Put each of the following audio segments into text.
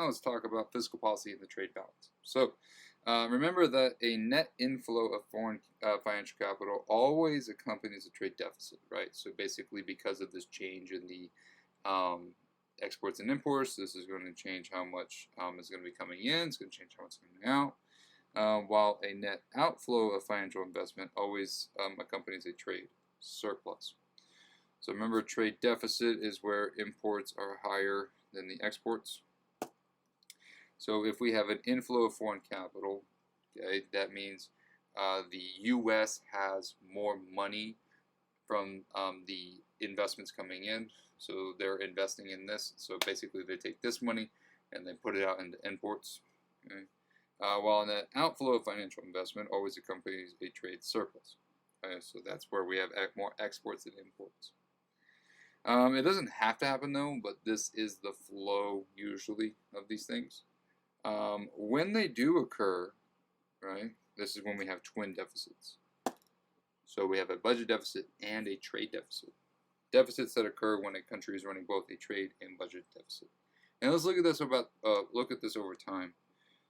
let's talk about fiscal policy and the trade balance. So remember that a net inflow of foreign financial capital always accompanies a trade deficit, right? So basically, because of this change in the exports and imports, this is going to change how much is going to be coming in. It's going to change how much is coming out. While a net outflow of financial investment always accompanies a trade surplus. So remember, trade deficit is where imports are higher than the exports. So if we have an inflow of foreign capital, okay, that means the U.S. has more money from the investments coming in. So they're investing in this. So basically, they take this money and they put it out into imports. Okay? While an outflow of financial investment always accompanies a trade surplus. Okay? So that's where we have more exports than imports. It doesn't have to happen though, but this is the flow usually of these things. When they do occur, right, this is when we have twin deficits. So we have a budget deficit and a trade deficit. Deficits that occur when a country is running both a trade and budget deficit. And let's look at this over time.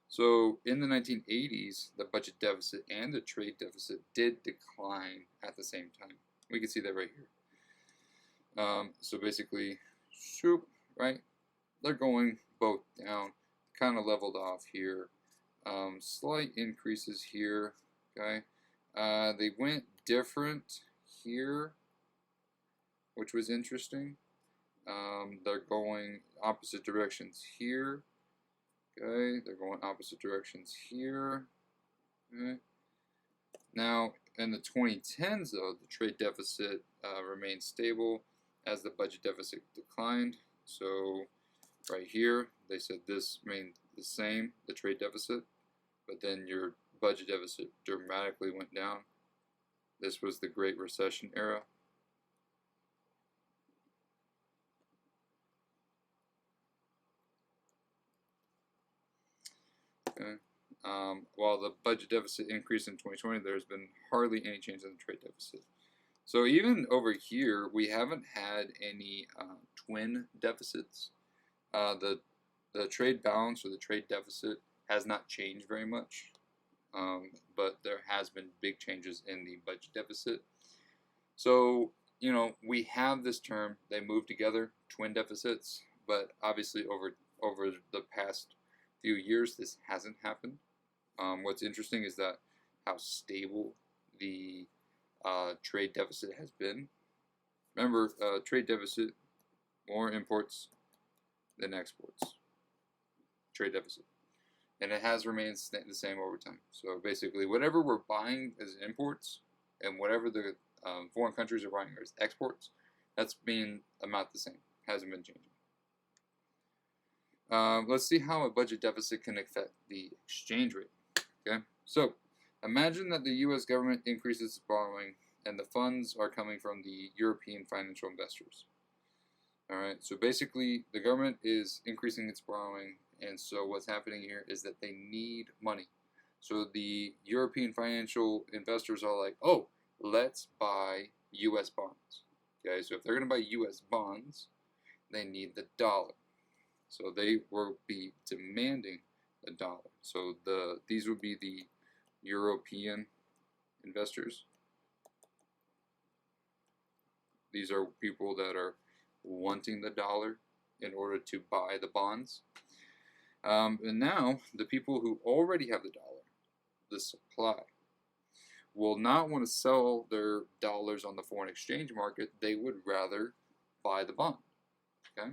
So in the 1980s, the budget deficit and the trade deficit did decline at the same time. We can see that right here. So basically, right? They're going both down, kind of leveled off here. Slight increases here, okay? They went different here, which was interesting. They're going opposite directions here. Okay, they're going opposite directions here. Okay. Now, in the 2010s, though, the trade deficit remained stable as the budget deficit declined. So, right here, they said this remained the same, the trade deficit, but then your budget deficit dramatically went down. This was the Great Recession era. Okay. While the budget deficit increased in 2020, there's been hardly any change in the trade deficit. So even over here, we haven't had any twin deficits. The trade balance or the trade deficit has not changed very much, but there has been big changes in the budget deficit. So, you know, we have this term, they move together, twin deficits, but obviously over the past few years, this hasn't happened. What's interesting is that how stable the trade deficit has been. Remember, trade deficit, more imports than exports. Trade deficit. And it has remained the same over time. So basically, whatever we're buying as imports and whatever the foreign countries are buying as exports, that's been about the same. Hasn't been changing. Let's see how a budget deficit can affect the exchange rate. Okay, so imagine that the U.S. government increases its borrowing and the funds are coming from the European financial investors. All right, so basically the government is increasing its borrowing, and so what's happening here is that they need money. So the European financial investors are like, oh, let's buy U.S. bonds. Okay, so if they're going to buy U.S. bonds, they need the dollar. So they will be demanding the dollar. So these would be the European investors. These are people that are wanting the dollar in order to buy the bonds. And now the people who already have the dollar, the supply, will not want to sell their dollars on the foreign exchange market. They would rather buy the bond. Okay?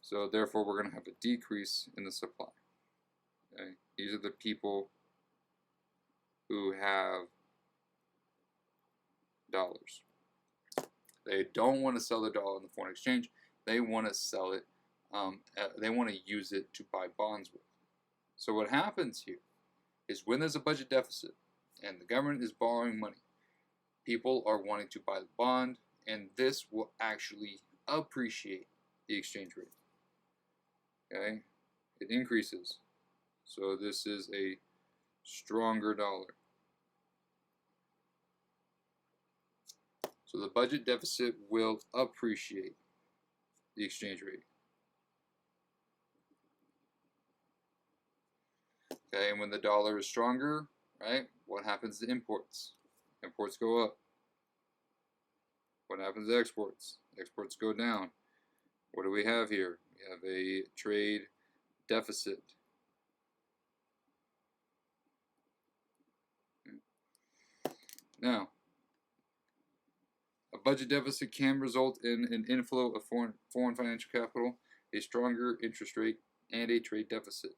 So therefore, we're going to have a decrease in the supply. Okay? These are the people who have dollars. They don't want to sell their dollar in the foreign exchange. They want to sell it. They want to use it to buy bonds with. So what happens here is when there's a budget deficit and the government is borrowing money, people are wanting to buy the bond, and this will actually appreciate the exchange rate. Okay, it increases. So this is a stronger dollar. So the budget deficit will appreciate the exchange rate. Okay, and when the dollar is stronger, right, what happens to imports? Imports go up. What happens to exports? Exports go down. What do we have here? We have a trade deficit. Now, a budget deficit can result in an inflow of foreign financial capital, a stronger interest rate, and a trade deficit.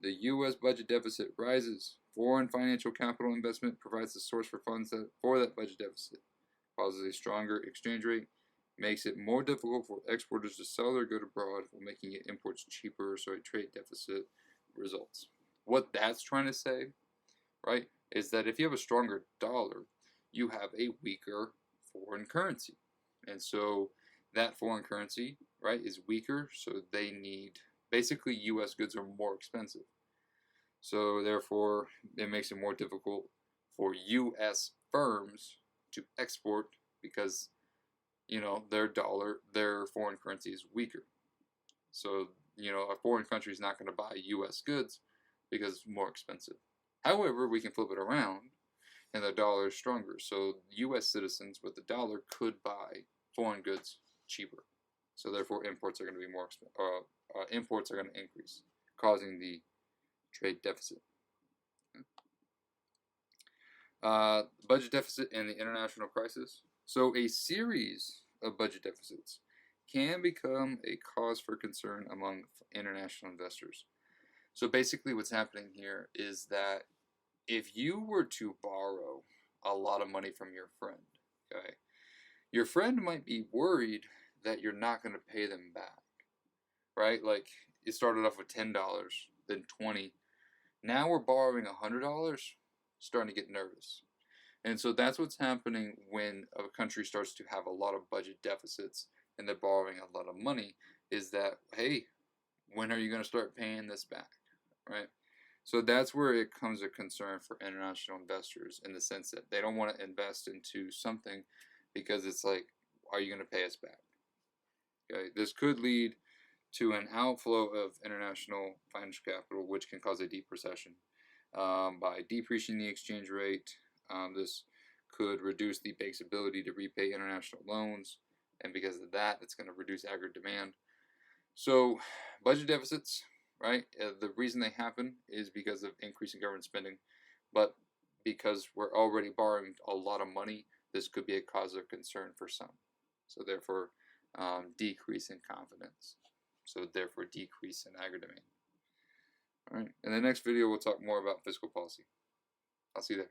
The U.S. budget deficit rises. Foreign financial capital investment provides the source for funds for that budget deficit, causes a stronger exchange rate, makes it more difficult for exporters to sell their good abroad while making it imports cheaper, so a trade deficit results. What that's trying to say, right, is that if you have a stronger dollar, you have a weaker foreign currency. And so that foreign currency, right, is weaker, so they need, basically U.S. goods are more expensive. So therefore, it makes it more difficult for U.S. firms to export because, you know, their foreign currency is weaker. So, you know, a foreign country is not going to buy U.S. goods because it's more expensive. However, we can flip it around and the dollar is stronger. So U.S. citizens with the dollar could buy foreign goods cheaper. So therefore, imports are going to be more imports are going to increase, causing the trade deficit. Budget deficit and the international crisis. So a series of budget deficits can become a cause for concern among international investors. So basically what's happening here is that if you were to borrow a lot of money from your friend, okay, your friend might be worried that you're not going to pay them back, right? Like it started off with $10, then $20. Now we're borrowing $100, starting to get nervous. And so that's what's happening when a country starts to have a lot of budget deficits and they're borrowing a lot of money, is that, hey, when are you going to start paying this back, right? So that's where it comes a concern for international investors in the sense that they don't want to invest into something because it's like, are you going to pay us back? Okay, this could lead to an outflow of international financial capital, which can cause a deep recession. By decreasing the exchange rate, this could reduce the bank's ability to repay international loans, and because of that, it's going to reduce aggregate demand. So, budget deficits, right? The reason they happen is because of increasing government spending, but because we're already borrowing a lot of money, this could be a cause of concern for some. So therefore, decrease in confidence. So therefore, decrease in aggregate demand. All right. In the next video, we'll talk more about fiscal policy. I'll see you there.